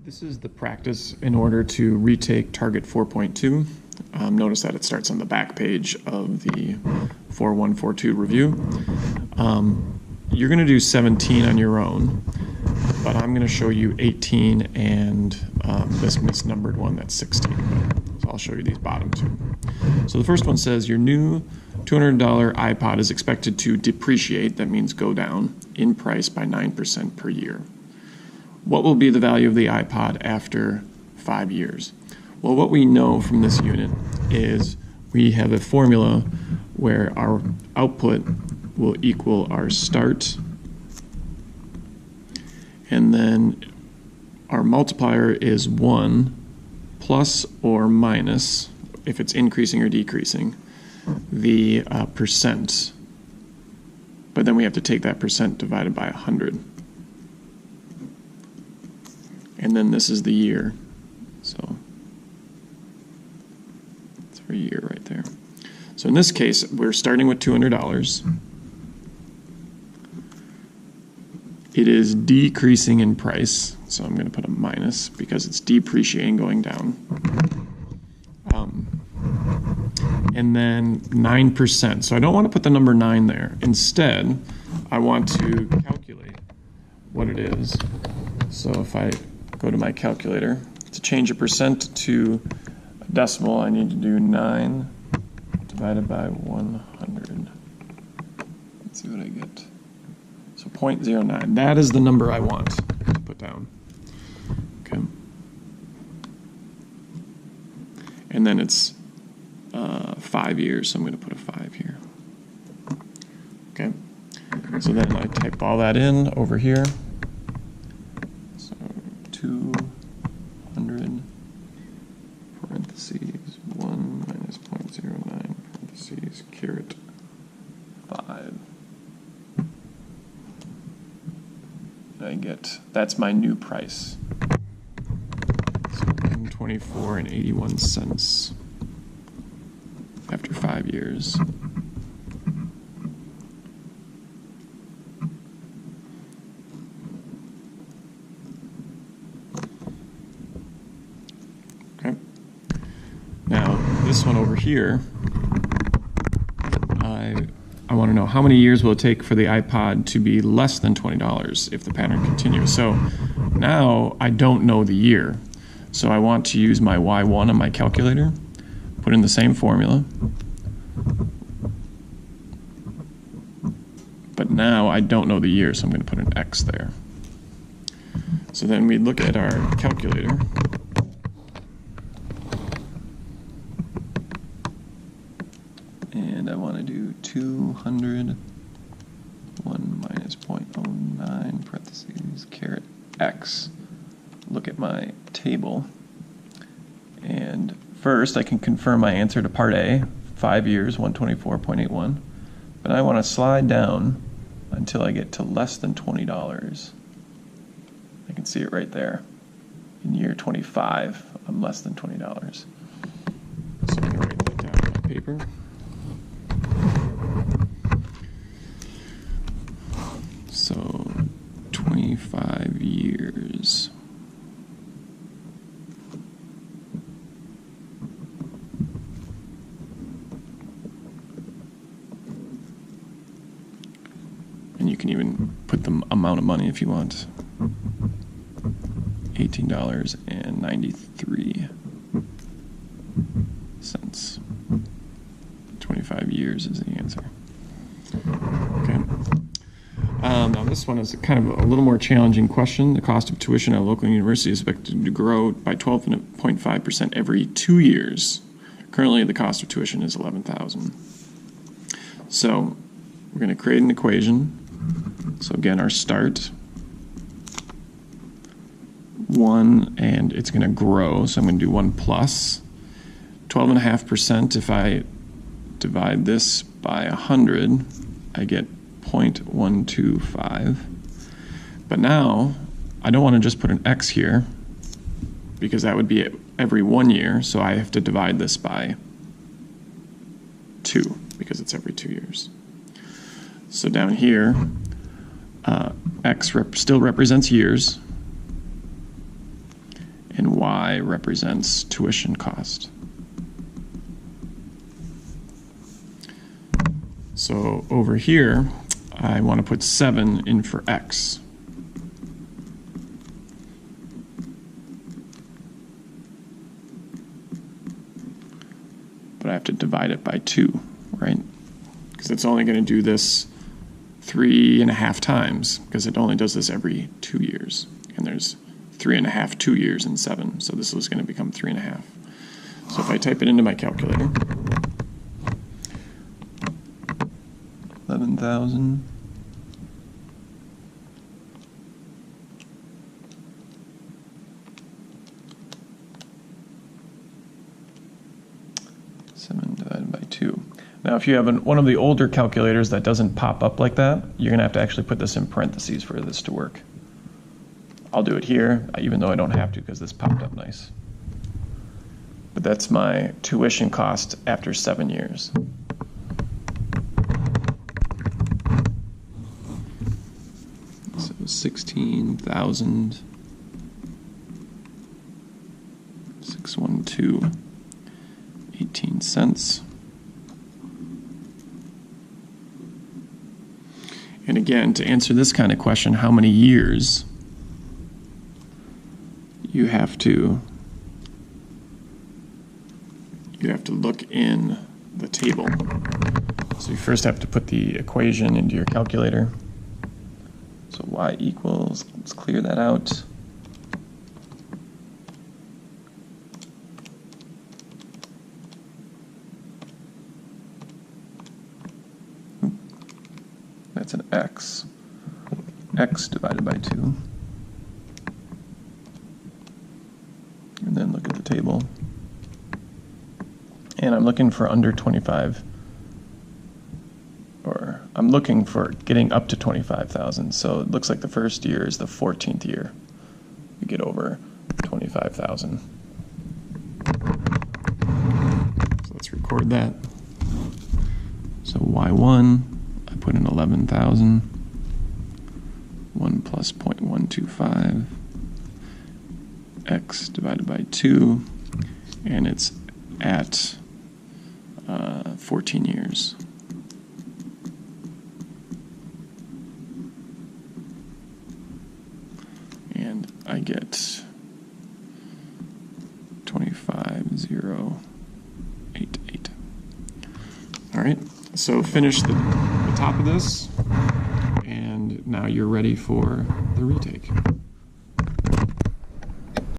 This is the practice in order to retake target 4.2. Notice that it starts on the back page of the 4142 review. You're going to do 17 on your own, but I'm going to show you 18 and this misnumbered one that's 16. So I'll show you these bottom two. So the first one says your new $200 iPod is expected to depreciate, that means go down, in price by 9% per year. What will be the value of the iPod after 5 years? Well, what we know from this unit is we have a formula where our output will equal our start, and then our multiplier is 1 plus or minus, if it's increasing or decreasing, the percent. But then we have to take that percent divided by 100. And then this is the year. So it's our year right there. So in this case, we're starting with $200. It is decreasing in price, so I'm going to put a minus because it's depreciating going down. And then 9%. So I don't want to put the number 9 there. Instead, I want to calculate what it is. So if I go to my calculator, to change a percent to a decimal, I need to do 9 divided by 100. Let's see what I get. So 0.09. That is the number I want to put down. Okay. And then it's 5 years, so I'm going to put a 5 here. Okay. So then I type all that in over here. So 200 parentheses 1 minus 0.09 parentheses caret 5. I get, that's my new price. So $124.81 after 5 years. Okay. Now this one over here, I want to know how many years will it take for the iPod to be less than $20 if the pattern continues. So now I don't know the year. So I want to use my Y1 on my calculator, put in the same formula. But now I don't know the year, so I'm going to put an X there. So then we look at our calculator. And I want to do 200, 1 minus 0.09 parentheses caret X. Look at my table. And first I can confirm my answer to part A, 5 years, 124.81. But I want to slide down until I get to less than $20. I can see it right there. In year 25, I'm less than $20. So I'm going to write that down on my paper. So 25 years. And you can even put the amount of money if you want. $18.93. 25 years is the answer. Okay. Now this one is kind of a little more challenging question. The cost of tuition at a local university is expected to grow by 12.5% every 2 years. Currently the cost of tuition is $11,000. So we're going to create an equation. So again, our start, 1, and it's going to grow, so I'm going to do 1 plus 12.5%. If I divide this by 100, I get 0.125. But now I don't want to just put an X here because that would be every 1 year, so I have to divide this by 2 because it's every 2 years. So down here, X still represents years, and y represents tuition cost. So over here, I want to put 7 in for x. But I have to divide it by 2, right? Because it's only going to do this 3.5 times, because it only does this every 2 years. And there's 3.5 2 years in 7, so this is going to become 3.5. So if I type it into my calculator, 11,000 7 divided by 2. Now, if you have one of the older calculators that doesn't pop up like that, you're going to have to actually put this in parentheses for this to work. I'll do it here, even though I don't have to because this popped up nice. But that's my tuition cost after 7 years. So 16,612, 18 cents. And again, to answer this kind of question, how many years, you have to look in the table. So you first have to put the equation into your calculator. So y equals, let's clear that out. That's an x. X divided by 2. And then look at the table. And I'm looking for under 25, or I'm looking for getting up to 25,000. So it looks like the first year is the 14th year. We get over 25,000. So let's record that. So y1, I put in 11,000. 1 plus 0.125. X divided by 2, and it's at 14 years. And I get 25,088. All right, so finish the top of this, and now you're ready for the retake.